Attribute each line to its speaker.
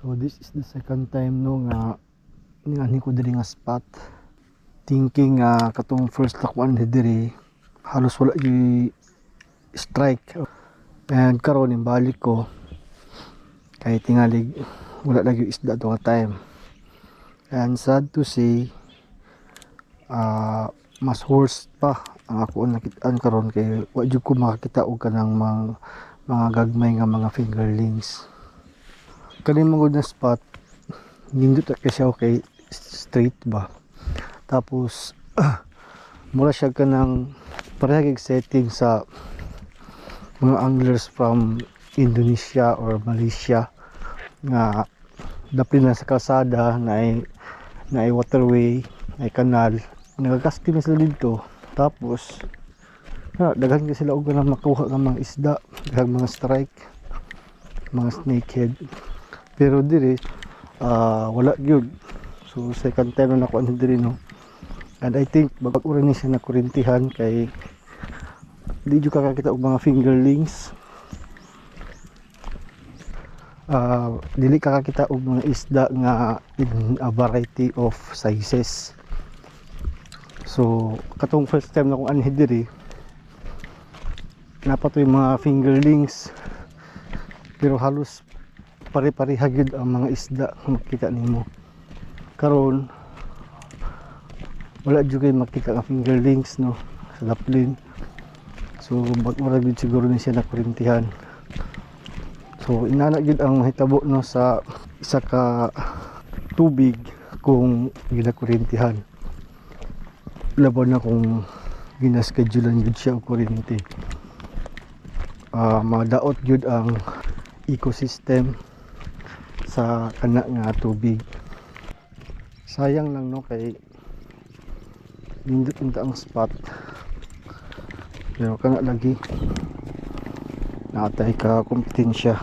Speaker 1: So this is the second time no nga ningani ko diri nga spot. Thinking katong first lakuan diri halos wala gyud strike. And karon balik ko kay tingali wala lagi isda to nga time. And sad to say mas worse pa ang ako nakitaan karon kay wa jud ko makakita og kanang mga gagmay nga mga fingerlings. Kani mangod na spot nindot ka siya okay straight ba, tapos mura siya kanang parehag setting sa mga anglers from Indonesia or Malaysia nga dapli na sa kalsada na ay waterway, ay kanal, nagakasting na sila dito. Tapos daghan ka sila og kanang makuha ng mga isda, daghang mga strike, mga snakehead. Pero diri wala gyud. So second time na ako diri no. And I think bag-ura ni siya na kurintihan kay di jud kakakita og mga fingerlings. Dili kakakita og mga isda nga in a variety of sizes. So katong first time na akong anhi diri napatoy mga fingerlings, pero halos pare-pareha gyud ang mga isda nga makita nimo. Karon wala jud kay makita ang fingerlings no sa daplin. So bag-ura gyud siguro ni siya na kurintihan. So inana gyud ang hitabo no sa isa ka tubig kung ginakurintihan. Laban na kung ginaschedulean gyud siya og kuryente. Madaot gyud ang ecosystem sa kana nga tubig. Sayang lang no kay nindot unta ang spot. Pero kana lagi natay ka kompetensya.